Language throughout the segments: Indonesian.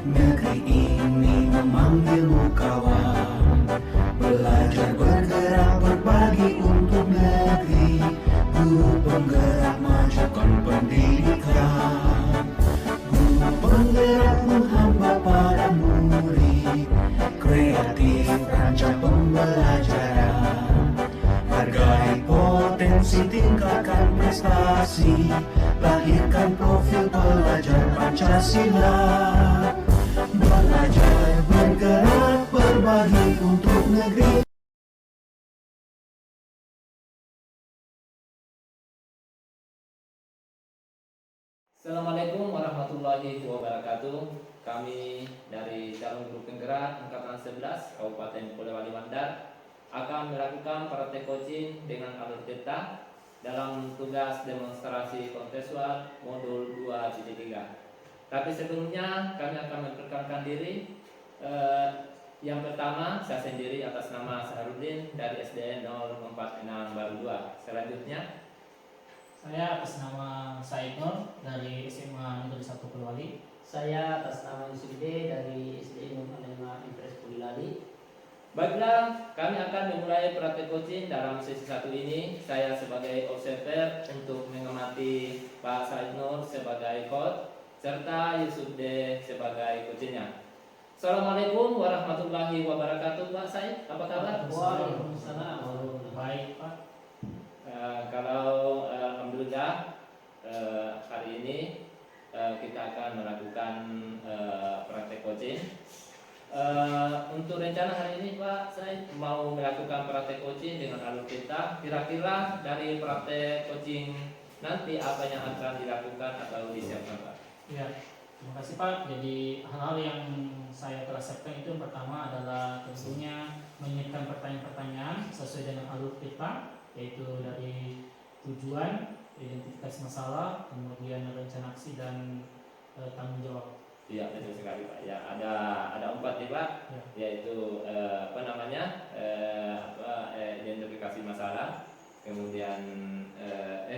Negeri ini memanggilmu kawan, belajar bergerak berbagi untuk negeri. Guru penggerak majukan pendidikan, guru penggerak menghamba para murid, kreatif rancang pembelajaran. Hargai potensi, tingkatkan prestasi, lahirkan profil pelajar Pancasila. Belajar, bergerak, berbagi untuk negeri. Assalamualaikum warahmatullahi wabarakatuh. Kami dari calon guru penggerak Angkatan 11 Kabupaten Polewali Mandar akan melakukan praktek coaching dengan alur theta dalam tugas demonstrasi kontekstual modul 2.3. Tapi sebelumnya kami akan memperkenalkan diri. Yang pertama, saya sendiri atas nama Saharudin dari SDN 046 Baru 2. Selanjutnya, saya atas nama Said Nur dari SMA Negeri 1 Polewali. Saya atas nama Yusuf D dari SD Imam Alema Impres Polilali. baiklah, kami akan memulai praktek coaching dalam sesi 1 ini. Saya sebagai observer untuk mengamati Pak Said Nur sebagai coach, serta Yusuf D sebagai coachnya. Assalamualaikum warahmatullahi wabarakatuh, Pak Said. Apa kabar? Waalaikumsalam. Baik Pak. Kalau alhamdulillah hari ini kita akan melakukan praktek coaching. Untuk rencana hari ini Pak, saya mau melakukan praktek coaching dengan alur kita. Kira-kira dari praktek coaching nanti apa yang akan dilakukan atau disiapkan Pak? Ya, terima kasih Pak. Jadi hal-hal yang saya telah siapkan itu yang pertama adalah tentunya menyiapkan pertanyaan-pertanyaan sesuai dengan alur kita, yaitu dari tujuan, identifikasi masalah, kemudian rencana aksi dan tanggung jawab. Iya, betul sekali Pak. Ya, ada 4 nih Pak, Ya. yaitu identifikasi masalah, kemudian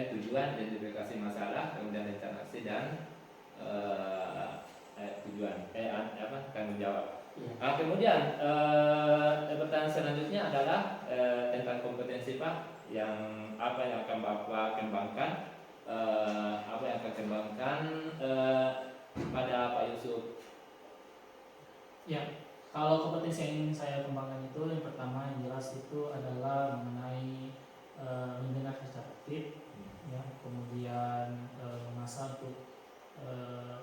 tujuan, identifikasi masalah, kemudian rencana aksi dan tujuan tanggung jawab. Ya. Kemudian pertanyaan selanjutnya adalah tentang kompetensi Pak, yang apa yang akan Bapak kembangkan, pada Pak Yusuf. Ya, kalau kompetensi yang ingin saya kembangkan itu yang pertama yang jelas itu adalah mengenai mendengar secara aktif, ya, kemudian mengasah untuk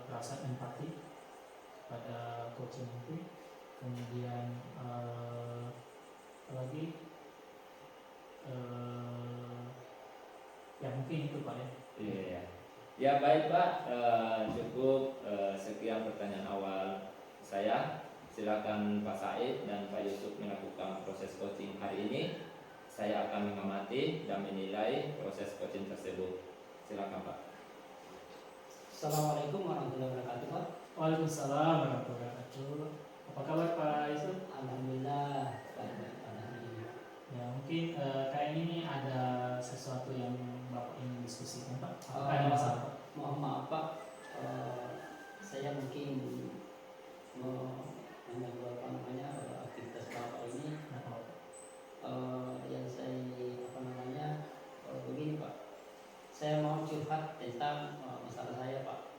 perasaan empati pada coaching itu, kemudian apalagi ya mungkin itu Pak ya. Iya. Ya baik Pak, cukup sekian pertanyaan awal saya. Silakan Pak Said dan Pak Yusuf melakukan proses coaching hari ini. Saya akan mengamati dan menilai proses coaching tersebut. Silakan Pak. Assalamualaikum warahmatullahi wabarakatuh Pak. Waalaikumsalam warahmatullahi wabarakatuh. Apa kabar Pak Yusuf? Alhamdulillah baik-baik pada hari ini. Ya mungkin kayaknya ini ada sesuatu yang Bapak ingin diskusikan Pak. Apakah ada masalah Pak? Mohon maaf Pak, saya mungkin mengganggu aktivitas Bapak ini. Nggak tahu. Yang saya begini Pak, saya mau curhat tentang masalah saya Pak.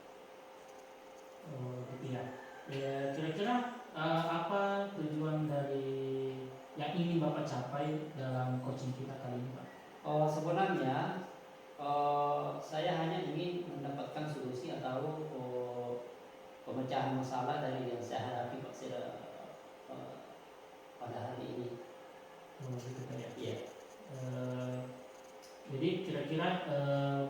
Oh gitu ya. Ya kira-kira apa tujuan dari yang ingin Bapak capai dalam coaching kita kali ini Pak? Sebenarnya saya hanya ingin mendapatkan solusi atau pemecahan masalah dari yang saya hadapi Pak pada hari ini. Oh gitu Pak ya. Iya. Jadi kira-kira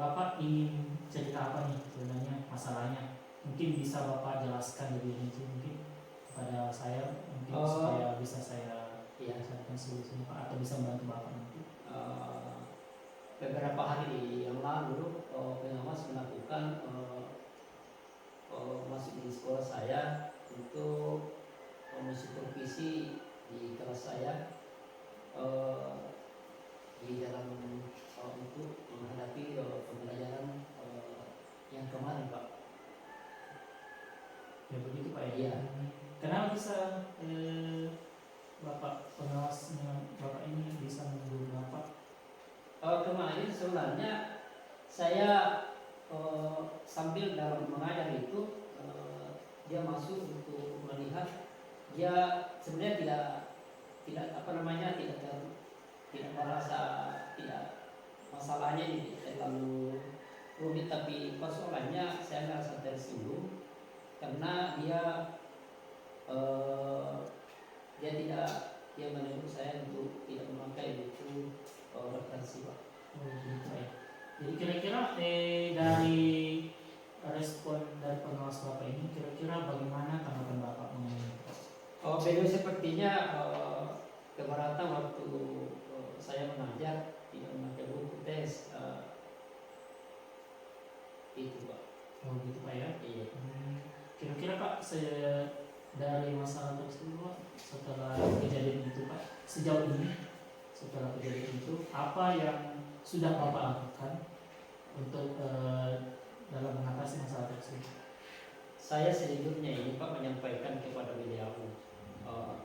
Bapak ingin cerita apa nih sebenarnya masalahnya? Mungkin bisa Bapak jelaskan lebih rinci mungkin kepada saya mungkin supaya bisa saya carikan solusinya Pak, atau bisa membantu Bapak nanti. Beberapa hari yang lalu pengawas melakukan masuk di sekolah saya untuk mensupervisi di kelas saya di dalam untuk menghadapi pembelajaran yang kemarin Pak. Ya begini begitu Pak ya? Iya. Kenapa bisa Bapak pengawasnya Bapak ini bisa menegur Bapak? Kemarin sebenarnya saya sambil dalam mengajar itu dia masuk untuk melihat, dia sebenarnya tidak apa namanya tidak merasa tidak masalahnya ini terlalu rumit, tapi persoalannya saya merasa tersinggung karena dia menegur saya untuk tidak memakai buku referensi Pak. Oh gitu ya. Jadi kira-kira dari respon dari pengawas Bapak ini kira-kira bagaimana tanggapan Bapak mengenai itu? Beliau sepertinya keberatan waktu saya mengajar tidak memakai buku tes itu Pak. Oh gitu Pak ya. Iya. Kira-kira Pak dari masalah tersebut Pak, setelah kejadian itu Pak, sejauh ini setelah kejadian itu apa yang sudah Bapak lakukan untuk dalam mengatasi masalah tersebut? Saya sejujurnya ini Pak menyampaikan kepada beliau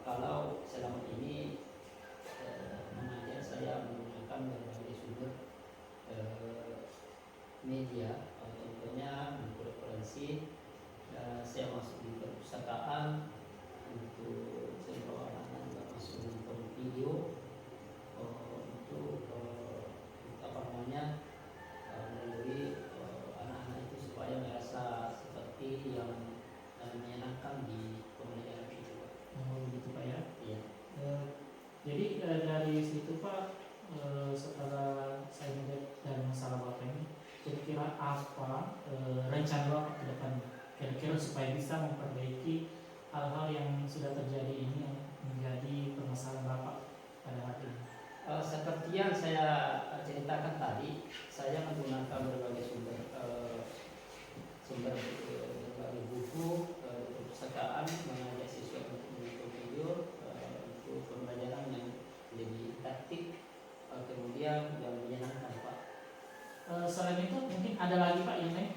kalau selama ini mengajar saya menggunakan berbagai sumber media, contohnya buku referensi, saya masuk di perpustakaan untuk beberapa anak juga masuk nonton video untuk apa namanya melalui anak-anak itu supaya merasa seperti yang menyenangkan di pembelajaran itu Pak. Oh gitu Pak ya. Iya. Jadi dari situ Pak, setelah saya melihat dari masalah Bapak ini, kira-kira apa rencana Bapak ke depannya? Kira-kira supaya bisa memperbaiki hal-hal yang sudah terjadi ini yang menjadi permasalahan Bapak pada hari ini. Seperti yang saya ceritakan tadi, saya menggunakan berbagai sumber berbagai buku, perpustakaan, mengajak siswa untuk menonton video, untuk pembelajaran yang lebih taktik, kemudian yang menyenangkan Pak. Selain itu mungkin ada lagi Pak yang lain?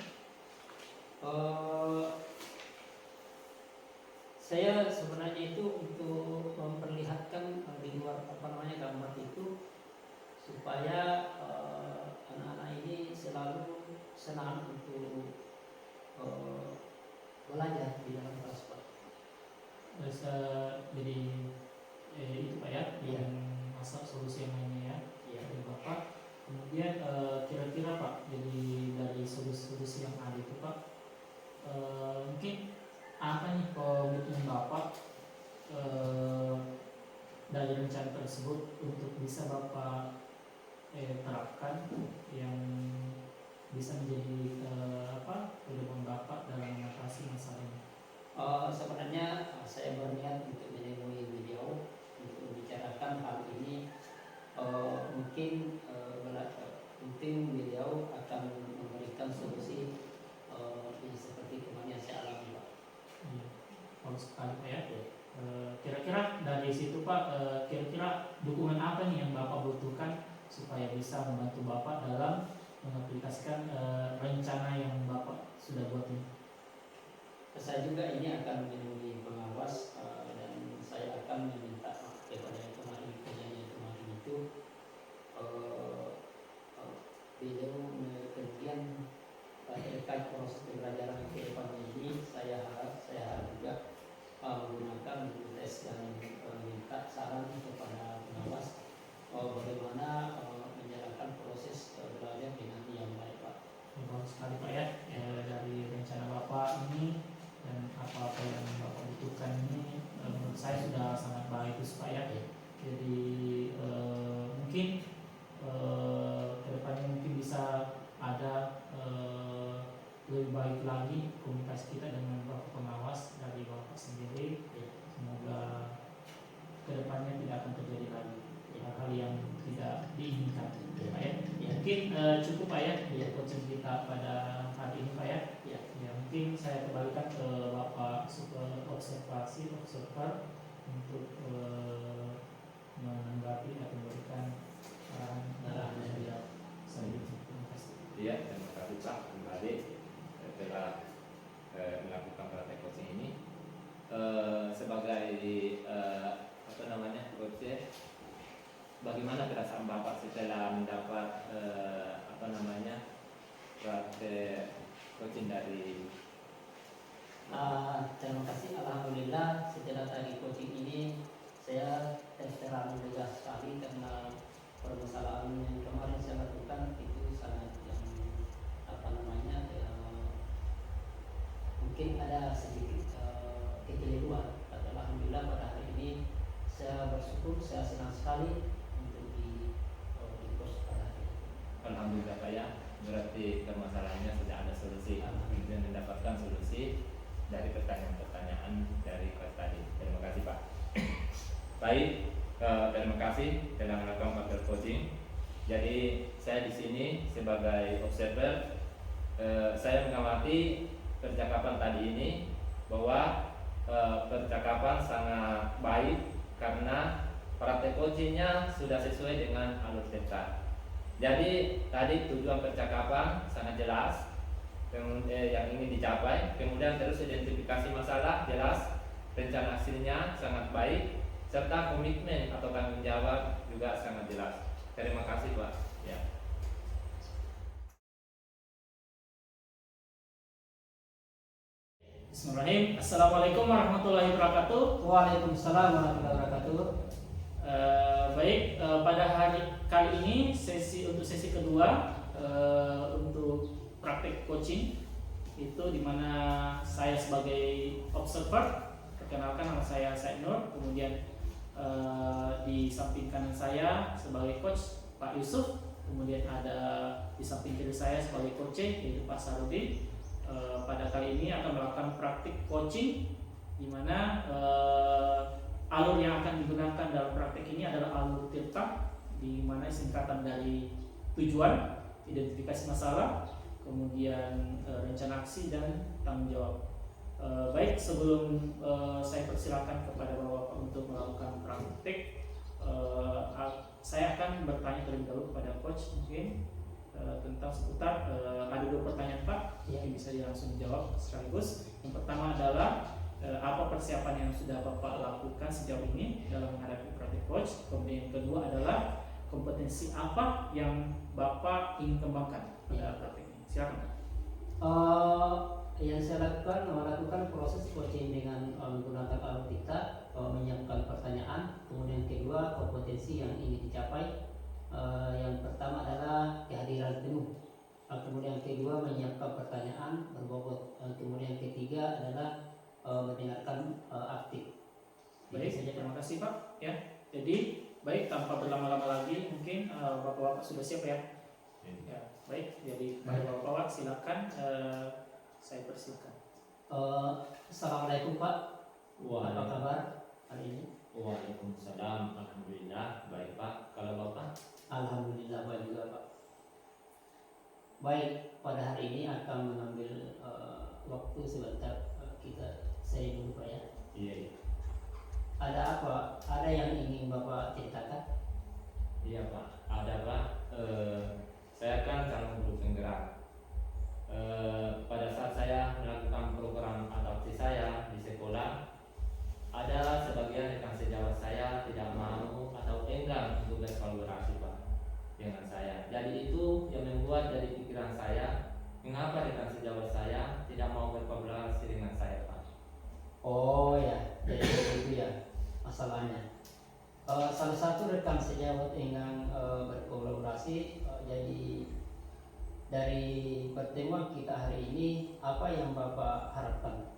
Saya sebenarnya itu untuk memperlihatkan di luar apa namanya gambar itu supaya anak-anak ini selalu senang untuk belajar di dalam kelas Pak. Jadi itu Pak ya, Iya. yang masalah solusi yang lainnya ya Iya. dari Bapak. Kemudian kira-kira Pak, jadi dari solusi-solusi yang ada itu Pak, mungkin apa nih komitmen Bapak dari rencana tersebut untuk bisa Bapak terapkan yang bisa menjadi pedoman Bapak dalam mengatasi masalah ini? Sebenarnya saya berniat untuk menemui beliau untuk membicarakan hal ini. Mungkin beliau akan memberikan solusi seperti kemarin yang saya alami Pak. Iya, bagus sekali Pak ya. Kira-kira dari situ Pak, kira-kira dukungan apa nih yang Bapak butuhkan supaya bisa membantu Bapak dalam mengaplikasikan rencana yang Bapak sudah buat ini? Saya juga ini akan menemui pengawas dan saya akan meminta kepada yang kemarin itu beliau kemudian terkait proses pembelajaran ke depannya ini saya harap juga menggunakan buku tes dan meminta saran kepada pengawas bagaimana menjalankan proses belajar dengan yang baik Pak. Bagus sekali Pak ya, dari rencana Bapak ini dan apa-apa yang Bapak butuhkan ini menurut saya sudah sangat bagus Pak ya. Jadi mungkin kedepannya mungkin bisa ada lebih baik lagi komunikasi kita dengan Bapak pengawas dari Bapak sendiri. Semoga kedepannya tidak akan terjadi lagi hal-hal yang tidak diinginkan Pak ya. Mungkin cukup Pak ya untuk coaching kita pada hari ini Pak ya. Ya mungkin saya kembalikan ke Bapak observer untuk menanggapi atau memberikan saran dari selanjutnya. Terima kasih. Iya, terima kasih Pak kembali telah melakukan praktek coaching ini. Coach, bagaimana perasaan Bapak setelah mendapat praktek coaching dari Terima kasih, alhamdulillah setelah tadi coaching ini saya terus terang lega sekali karena permasalahan yang kemarin saya lakukan itu sangat yang mungkin ada sedikit kekeliruan. Tapi alhamdulillah pada hari ini saya bersyukur, saya senang sekali untuk di coach pada hari ini. Alhamdulillah Pak ya, berarti permasalahannya sudah ada solusi dan mendapatkan solusi dari pertanyaan-pertanyaan dari kelas tadi. Terima kasih Pak. Baik, terima kasih telah melakukan praktek coaching. Jadi saya di sini sebagai observer, saya mengamati percakapan tadi ini bahwa percakapan sangat baik karena praktek coachingnya sudah sesuai dengan alur theta. Jadi tadi tujuan percakapan sangat jelas yang ingin dicapai, kemudian terus identifikasi masalah jelas, rencana aksinya sangat baik, serta komitmen atau tanggung jawab juga sangat jelas. Terima kasih Pak. Ya. Bismillahirrahmanirrahim. Assalamualaikum warahmatullahi wabarakatuh. Waalaikumsalam warahmatullahi wabarakatuh. Baik, pada hari kali ini untuk sesi kedua untuk praktik coaching itu dimana saya sebagai observer, perkenalkan nama saya Said Nur, kemudian di samping kanan saya sebagai coach Pak Yusuf, kemudian ada di samping kiri saya sebagai coach yaitu Pak Sarudin. Pada kali ini akan melakukan praktik coaching di mana alur yang akan digunakan dalam praktik ini adalah alur tirta, di mana singkatan dari tujuan, identifikasi masalah, kemudian rencana aksi dan tanggung jawab. Baik, sebelum saya persilakan kepada Bapak untuk melakukan praktik, saya akan bertanya terlebih dahulu kepada coach mungkin tentang seputar ada 2 pertanyaan Pak yang bisa langsung dijawab sekaligus. Yang pertama adalah apa persiapan yang sudah Bapak lakukan sejauh ini dalam menghadapi praktik coach. Kemudian yang kedua adalah kompetensi apa yang Bapak ingin kembangkan pada praktik ini. Silakan. Yang saya melakukan proses coaching dengan menggunakan alur theta, menyiapkan pertanyaan. Kemudian kedua, kompetensi yang ingin dicapai. Yang pertama adalah kehadiran penuh. Kemudian kedua, menyiapkan pertanyaan berbobot. Kemudian ketiga adalah mendengarkan aktif. Baik, terima kasih Pak. Ya, jadi baik tanpa berlama-lama lagi, mungkin Bapak-bapak sudah siap ya. Ya, baik. Jadi Bapak-bapak silakan, saya persilakan. Assalamualaikum Pak. Apa kabar hari ini? Waalaikumsalam. Alhamdulillah baik Pak. Kalau Bapak? Alhamdulillah baik juga Pak. Baik, pada hari ini akan mengambil waktu sebentar kita sharing dulu Pak ya. Iya. Ada apa? Ada yang ingin Bapak ceritakan? Iya Pak. Ada Pak. Saya kan calon guru penggerak. Pada saat saya melakukan program adopsi saya di sekolah, ada sebagian rekan sejawat saya tidak mau atau enggan untuk berkolaborasi Pak dengan saya. Jadi itu yang membuat dari pikiran saya, mengapa rekan sejawat saya tidak mau berkolaborasi dengan saya Pak. Oh ya, jadi itu ya masalahnya. Salah satu rekan sejawat enggan berkolaborasi. Jadi dari pertemuan kita hari ini, apa yang Bapak harapkan?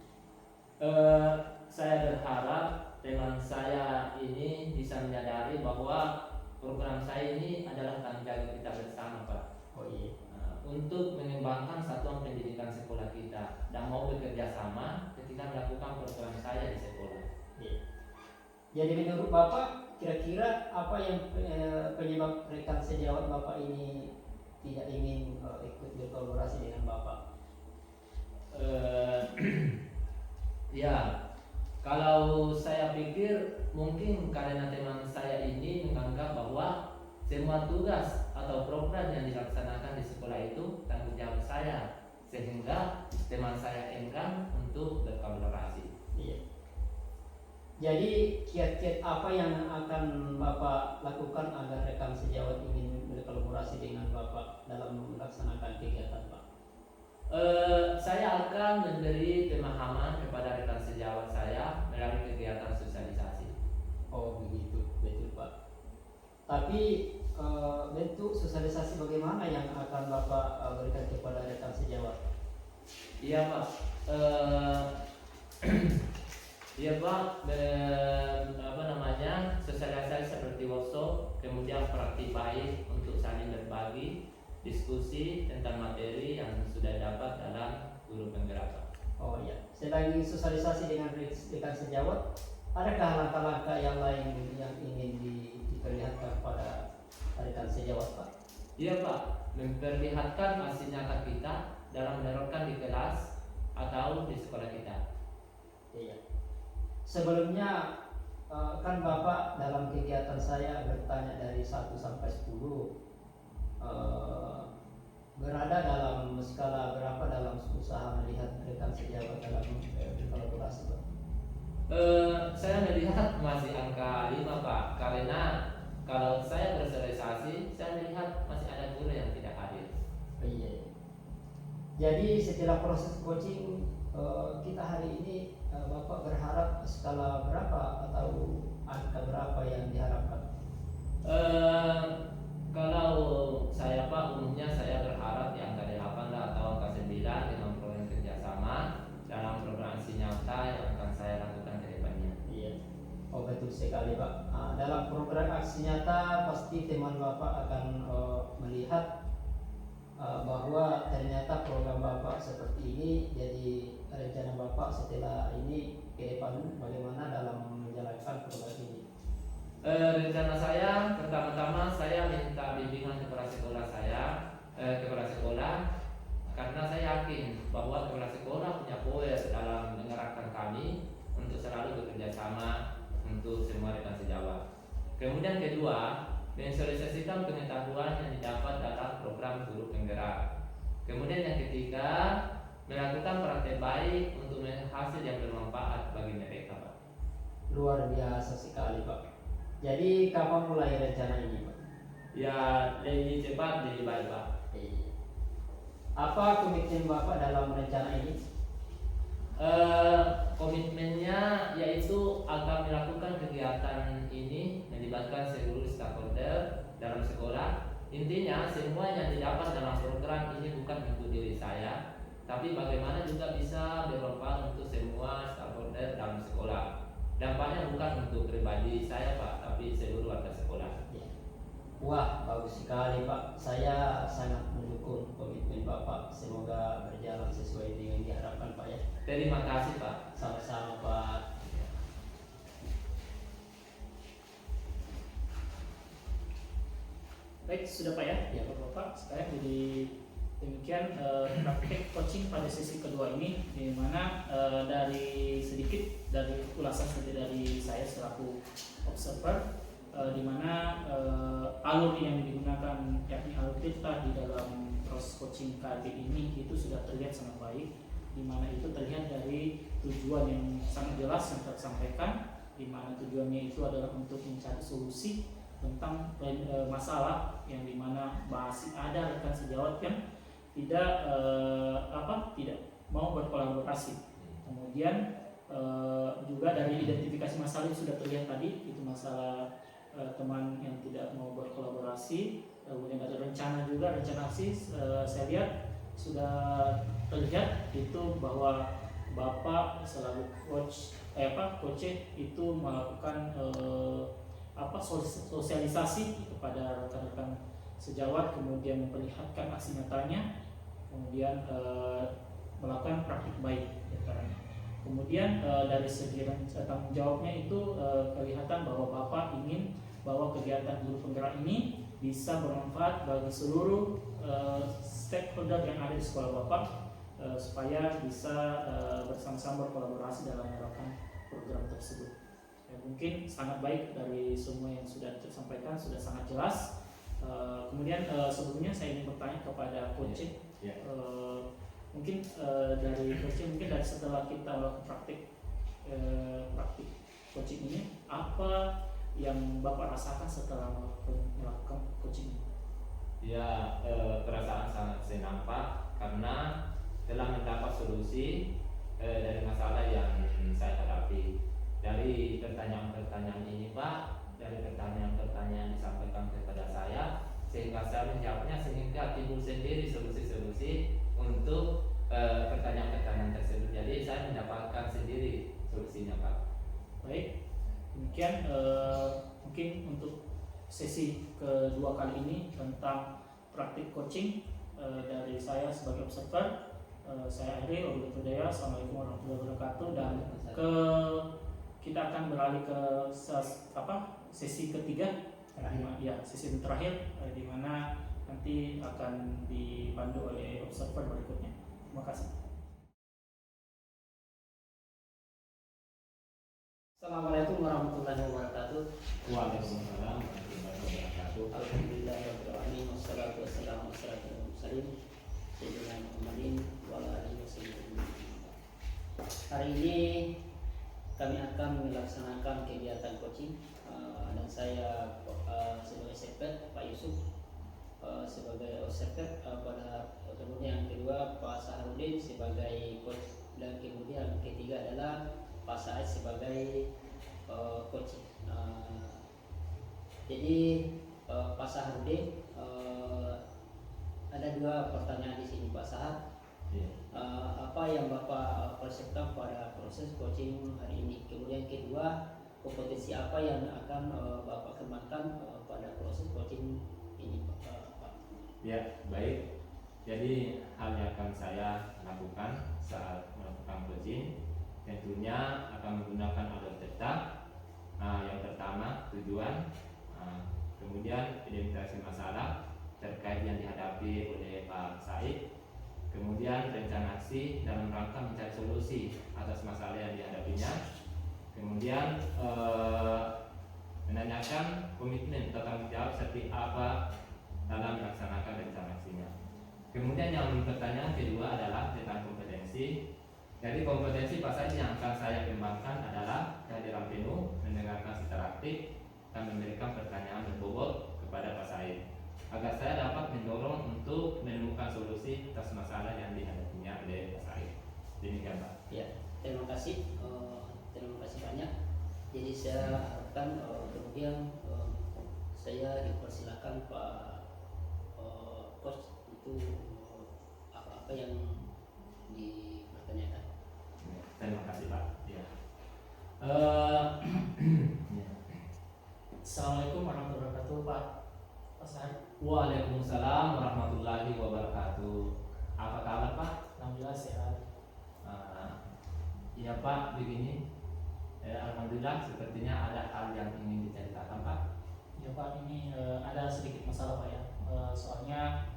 Saya berharap teman saya ini bisa menyadari bahwa program saya ini adalah tanggung jawab kita bersama Pak. Oh iya. Untuk mengembangkan satuan pendidikan sekolah kita dan mau bekerja sama ketika melakukan program saya di sekolah. Iya. Jadi menurut Bapak, kira-kira apa yang penyebab rekan sejawat Bapak ini tidak ingin ikut berkolaborasi dengan Bapak? Ya, kalau saya pikir mungkin karena teman saya ini menganggap bahwa semua tugas atau program yang dilaksanakan di sekolah itu tanggung jawab saya, sehingga teman saya enggan untuk berkolaborasi. Iya. Jadi kiat-kiat apa yang akan Bapak lakukan agar rekan sejawat ingin berkolaborasi dengan Bapak dalam melaksanakan kegiatan Pak? Saya akan memberi pemahaman kepada rekan sejawat saya melalui kegiatan sosialisasi. Oh begitu, betul Pak. Tapi bentuk sosialisasi bagaimana yang akan Bapak berikan kepada rekan sejawat? Iya Pak. Iya Pak, sosialisasi seperti workshop, kemudian praktik baik untuk saling berbagi, diskusi tentang materi yang sudah dapat dalam guru penggerak Pak. Oh iya, selain sosialisasi dengan rekan sejawat, adakah langkah-langkah yang lain yang ingin diperlihatkan pada rekan sejawat Pak? Iya Pak, memperlihatkan hasil nyata kita dalam menerapkan di kelas atau di sekolah kita. Iya. Sebelumnya kan Bapak dalam kegiatan saya bertanya dari 1 sampai 10 berada dalam skala berapa dalam usaha melihat rekan sejawat dalam berkolaborasi Pak? Saya melihat masih angka 5 Pak, karena kalau saya bersosialisasi, saya melihat masih ada guru yang tidak hadir. Iya. Jadi setelah proses coaching kita hari ini Bapak berharap skala berapa atau angka berapa yang diharapkan? Kalau saya Pak, umumnya saya berharap di angka 8 lah atau angka 9 dengan program kerjasama dalam program aksi nyata yang akan saya lakukan ke depannya. Iya. Oh betul sekali Pak. Dalam program aksi nyata pasti teman Bapak akan melihat bahwa ternyata program Bapak seperti ini. Jadi rencana Bapak setelah ini ke depan bagaimana dalam menjalankan program ini? Rencana saya pertama-tama saya minta bimbingan kepada sekolah karena saya yakin bahwa kepala sekolah punya power dalam mengerahkan kami untuk selalu bekerja sama untuk semua rekan sejawat. Kemudian kedua, mensosialisasikan pengetahuan yang didapat dalam program guru penggerak. Kemudian yang ketiga, melakukan praktek baik untuk hasil yang bermanfaat bagi mereka Pak. Luar biasa sekali Pak. Jadi kapan mulai rencana ini Pak? Ya lebih cepat lebih baik Pak. Iya. Apa komitmen Bapak dalam rencana ini? Komitmennya yaitu akan melakukan kegiatan ini melibatkan seluruh stakeholder dalam sekolah. Intinya semua yang didapat dalam program ini bukan untuk diri saya, tapi bagaimana juga bisa bermanfaat untuk semua stakeholder dalam sekolah. Dampaknya bukan untuk pribadi saya Pak, tapi seluruh warga sekolah. Ya. Wah, bagus sekali Pak. Saya sangat mendukung komitmen Bapak. Semoga berjalan sesuai dengan diharapkan Pak ya. Terima kasih Pak. Sama-sama Pak. Baik, sudah Pak ya, ya Bapak. Sekarang jadi demikian praktik coaching pada sesi kedua ini, di mana dari sedikit dari ulasan dari saya selaku observer, di mana alur yang digunakan yakni alur kita di dalam proses coaching KB ini itu sudah terlihat sangat baik, di mana itu terlihat dari tujuan yang sangat jelas yang tersampaikan, di mana tujuannya itu adalah untuk mencari solusi tentang masalah yang dimana masih ada rekan sejawat yang tidak mau berkolaborasi. Kemudian juga dari identifikasi masalah yang sudah terlihat tadi, itu masalah teman yang tidak mau berkolaborasi. Kemudian ada rencana juga, rencana aksi saya lihat sudah terlihat itu bahwa Bapak selalu coach itu melakukan sosialisasi kepada rekan-rekan sejawat, kemudian memperlihatkan aksi nyatanya, kemudian melakukan praktik baik diantaranya. Kemudian dari segi tanggung jawabnya itu kelihatan bahwa Bapak ingin bahwa kegiatan guru penggerak ini bisa bermanfaat bagi seluruh stakeholder yang ada di sekolah Bapak, supaya bisa bersama-sama berkolaborasi dalam menerapkan program tersebut. Mungkin sangat baik dari semua yang sudah disampaikan, sudah sangat jelas. Kemudian sebelumnya saya ingin bertanya kepada coaching. Mungkin dari coaching, mungkin dari setelah kita melakukan praktik coaching ini, apa yang Bapak rasakan setelah melakukan coaching ini? Ya, perasaan sangat senang Pak, karena telah mendapat solusi dari masalah yang saya hadapi. Dari pertanyaan-pertanyaan ini Pak, dari pertanyaan-pertanyaan yang disampaikan kepada saya, sehingga saya menjawabnya, sehingga timbul sendiri solusi-solusi untuk pertanyaan-pertanyaan tersebut. Jadi saya mendapatkan sendiri solusinya Pak. Baik, demikian mungkin untuk sesi kedua kali ini tentang praktik coaching dari saya sebagai observer. Saya Ari Obito Daya. Assalamualaikum warahmatullahi wabarakatuh. Dan kita akan beralih ke sesi ketiga, ya sesi terakhir, di mana nanti akan dipandu oleh observer berikutnya. Terima kasih. Assalamualaikum warahmatullahi wabarakatuh. Waalaikumsalam warahmatullahi wabarakatuh. Alhamdulillahirrahmanirrahim. Wassalatu wassalamu ala asyrofil mursalin sayyidina Muhammadin wa ala alihi wasallam. Hari ini kami akan melaksanakan kegiatan coaching dan saya sebagai sekret, Pak Yusuf sebagai observer, pada kemudian yang kedua Pak Saharudin sebagai coach, dan kemudian ketiga adalah Pak Said sebagai coach. Jadi Pak Saharudin, ada dua pertanyaan di sini Pak Sahar. Apa yang Bapak persepkan pada proses coaching hari ini? Kemudian kedua, kompetensi apa yang akan Bapak kembangkan pada proses coaching ini Pak? Ya, baik. Jadi hal yang akan saya lakukan saat melakukan coaching tentunya akan menggunakan alur tetap. Yang pertama tujuan, kemudian identifikasi masalah terkait yang dihadapi oleh Pak Said, kemudian rencana aksi dalam rangka mencari solusi atas masalah yang dihadapinya, kemudian menanyakan komitmen tanggung jawab seperti apa dalam melaksanakan rencana aksinya. Kemudian yang pertanyaan kedua adalah tentang kompetensi. Jadi kompetensi Pak Said yang akan saya kembangkan adalah kehadiran penuh, mendengarkan secara aktif, dan memberikan pertanyaan berbobot kepada Pak Said, agar saya dapat mendorong untuk menemukan solusi atas masalah yang dihadapinya oleh Pak Said. Demikian Pak. Ya, terima kasih banyak. Jadi saya harapkan kemudian saya dipersilakan Pak Coach itu apa yang dipertanyakan. Terima kasih Pak. Ya. Assalamualaikum warahmatullahi wabarakatuh Pak Sahar. Waalaikumsalam warahmatullahi wabarakatuh. Apa kabar Pak? Alhamdulillah sehat. Iya Pak, begini. Alhamdulillah, sepertinya ada hal yang ingin diceritakan Pak. Ya Pak, ini ada sedikit masalah Pak ya. Soalnya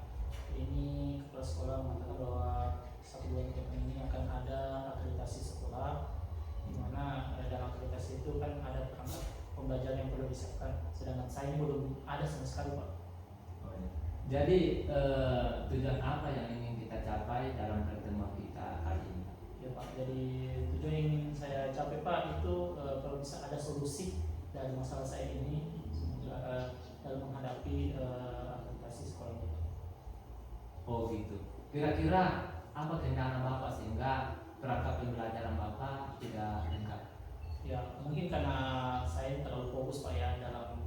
ini kepala sekolah mengatakan bahwa 1 bulan ke depan ini akan ada akreditasi sekolah, di mana dalam akreditasi itu kan ada perangkat pembelajaran yang perlu disiapkan, sedangkan saya belum ada sama sekali Pak. Jadi tujuan apa yang ingin kita capai dalam pertemuan kita kali ini? Ya Pak, jadi tujuan yang ingin saya capai Pak itu kalau bisa ada solusi dari masalah saya ini dalam menghadapi akreditasi sekolah ini. Oh gitu. Kira-kira apa kendala Bapak sehingga perangkat pembelajaran Bapak tidak lengkap? Ya mungkin karena saya terlalu fokus Pak ya dalam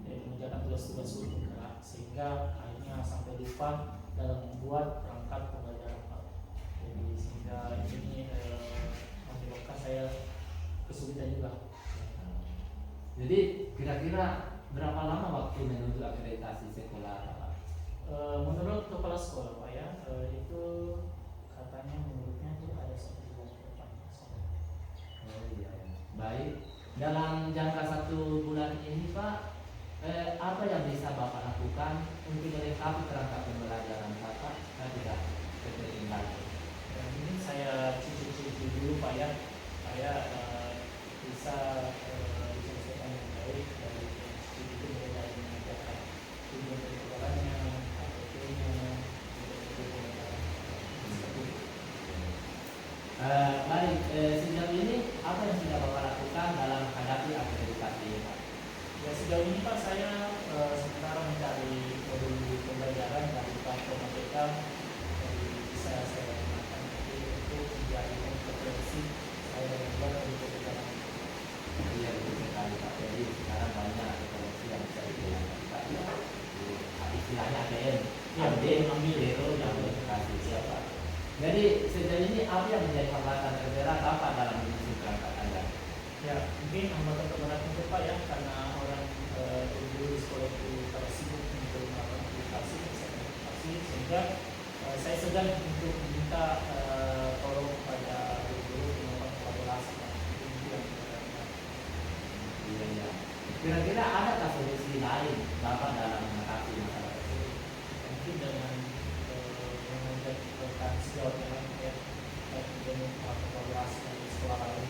mengerjakan tugas-tugas gerak, sehingga akhirnya sampai lupa dalam membuat perangkat pembelajaran Pak. Jadi sehingga ini menyebabkan saya kesulitan juga. Jadi kira-kira berapa lama waktu menuju akreditasi sekolah Bapak? Menurut kepala sekolah Pak ya, itu katanya menurutnya itu ada 1 bulan ke depan. Oh iya. Baik. Dalam jangka 1 bulan ini Pak, apa yang bisa Bapak lakukan untuk melengkapi perangkat pembelajaran Bapak dan tidak ketertinggalan? Dan ini saya cicil-cicil dulu Pak ya, saya bisa diselesaikan dengan baik dari itu mulai dari mengerjakan tujuan perjalanan. Baik, sejauh ini apa yang sudah Bapak lakukan dalam menghadapi sejauh ini Pak saya sementara mencari modul pembelajaran dari platform APK dari bisa saya gunakan nanti untuk menjadi kompetensi saya membuat modul pembelajaran. Iya betul sekali Pak. Jadi sekarang banyak teknologi yang bisa digunakan Pak. Ya. Istilahnya ATM. Ya, ambil itu yang berkasih siapa. Jadi sejauh ini apa yang menjadi hambatan terberat apa dalam menyusun perangkat Anda? Ya, mungkin hambatan terberat itu Pak ya, karena orang dulu di sekolah itu terlalu sibuk untuk melakukan aplikasi, sehingga saya segan untuk meminta tolong kepada guru melakukan kolaborasi Pak. Itu yang terberat. Iya ya. Kira-kira adakah solusi lain Bapak dalam mengatasi masalah tersebut? Mungkin dengan mengajak rekan sejauh yang lain ya, dan kemudian melakukan kolaborasi dari sekolah lain.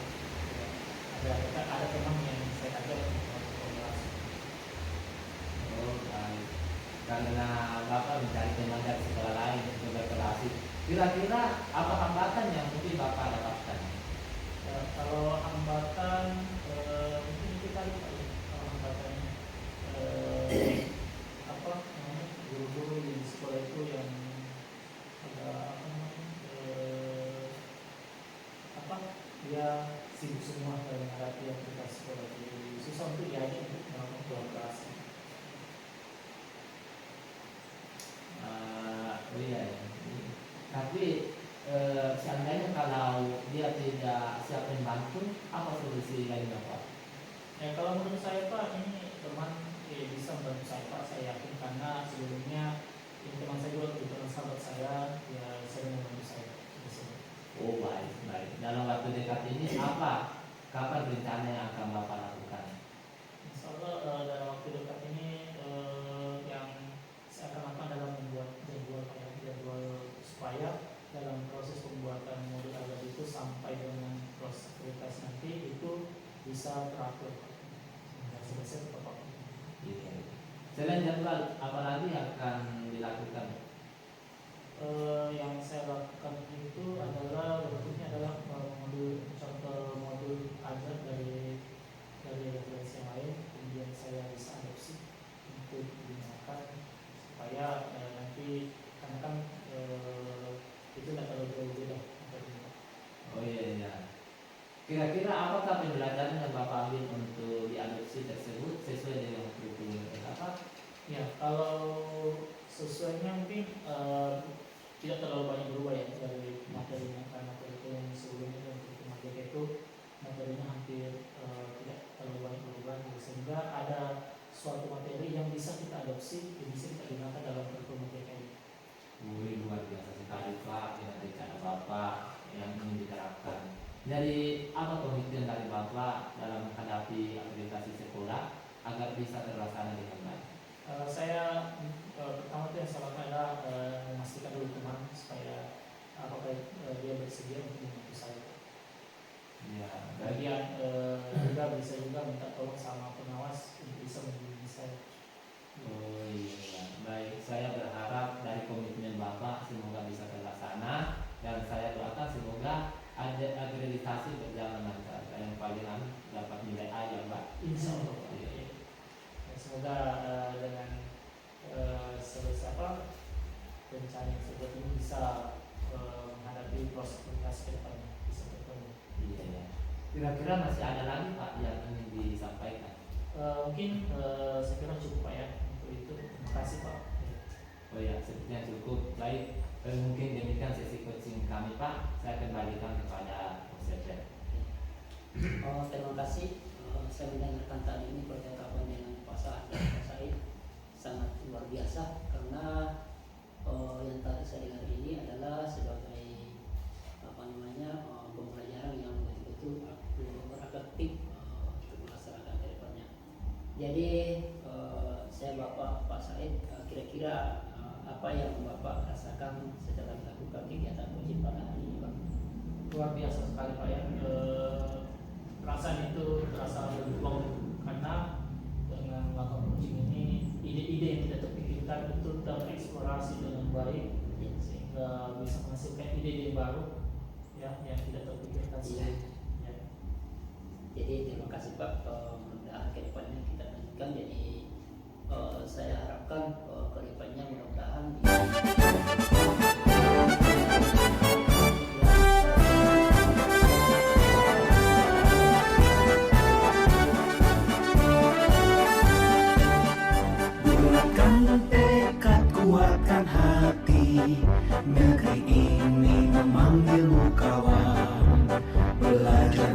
Ya. Ada teman yang saya ajak untuk melakukan kolaborasi. Oh baik. Karena Bapak mencari teman dari sekolah lain untuk berkolaborasi. Kira-kira apa hambatan yang mungkin Bapak dapatkan? Ya, kalau hambatan mungkin itu tadi Pak ya, kalau hambatannya apa namanya guru-guru di sekolah itu yang ada apa namanya apa dia sibuk semua dalam menghadapi aplikasi sekolah, jadi susah untuk diajak untuk melakukan kolaborasi. Oh iya ya. Tapi seandainya kalau dia tidak siap membantu, apa solusi lainnya Pak? Ya kalau menurut saya Pak, ini teman bisa membantu saya Pak, saya yakin karena sebelumnya ini teman saya juga kebetulan sahabat saya, ya sering membantu saya. Oh baik, baik. Dalam waktu dekat ini kapan rencana yang akan Bapak lakukan? Insya Allah dalam waktu dekat ini yang saya akan lakukan adalah membuat jadwal supaya dalam proses pembuatan modul agar itu sampai dengan proses akreditasi nanti itu bisa teratur dan selesai tepat waktu. Iya. Selain jadwal, apa lagi yang akan dilakukan? Yang saya lakukan itu adalah bentuknya adalah contoh modul ajar dari referensi yang lain, kemudian saya bisa adopsi untuk digunakan supaya nanti karena kan itu tidak terlalu jauh beda. Oh iya iya. Kira-kira apakah pembelajaran yang Bapak ambil untuk diadopsi tersebut sesuai dengan kurikulum apa? Ya kalau sesuainya mungkin tidak terlalu banyak berubah ya dari materinya, karena kurikulum sebelumnya dan kurikulum AJK itu materinya hampir tidak terlalu banyak berubah, sehingga ada suatu materi yang bisa kita adopsi, yang bisa kita gunakan dalam kurikulum AJK ini. Luar biasa sekali Pak dengan rencana Bapak yang ingin diterapkan. Jadi apa komitmen dari Bapak dalam menghadapi akreditasi sekolah agar bisa terlaksana dengan baik? Saya pertama itu yang saya lakukan adalah memastikan dulu teman supaya apakah dia bersedia untuk membantu saya. Ya, Kemudian juga bisa juga minta tolong sama pengawas untuk bisa membimbing saya. oh iya, baik. Saya berharap dari komitmen Bapak semoga bisa terlaksana dan saya doakan semoga ada akreditasi berjalan lancar. Yang paling dapat nilai A ya Pak. Insya Allah. Iya. Ya, semoga dengan selesai rencana yang seperti ini bisa menghadapi proses komunikasi ke depannya bisa bertemu. Iya ya. Kira-kira masih ada lagi Pak yang ingin disampaikan? Mungkin saya kira cukup Pak ya untuk itu. Terima kasih Pak. Oh ya, sepertinya cukup. Baik, mungkin demikian sesi coaching kami Pak. Saya kembalikan kepada Sekjen. Terima kasih. Saya mendengarkan tadi ini percakapan dengan Pak Said sangat luar biasa, karena yang tadi saya dengar ini adalah sebagai pembelajaran yang betul-betul beraktif untuk masyarakat ke depannya. Jadi saya Pak Said, kira-kira apa yang Bapak rasakan setelah melakukan kegiatan coaching pada hari ini Pak? Luar biasa sekali Pak ya. Perasaan itu terasa lebih plong karena dengan melakukan coaching ini ide-ide yang tidak terpikirkan itu tereksplorasi dengan baik sehingga bisa menghasilkan ide-ide baru ya yang tidak terpikirkan sebelumnya. Ya. Jadi terima kasih Pak, mudah-mudahan ke depannya kita lanjutkan jadi harapkan kedepannya mudah-mudahan Bulatkan tekad, kuatkan hati. Negeri ini memanggilmu kawan. Belajar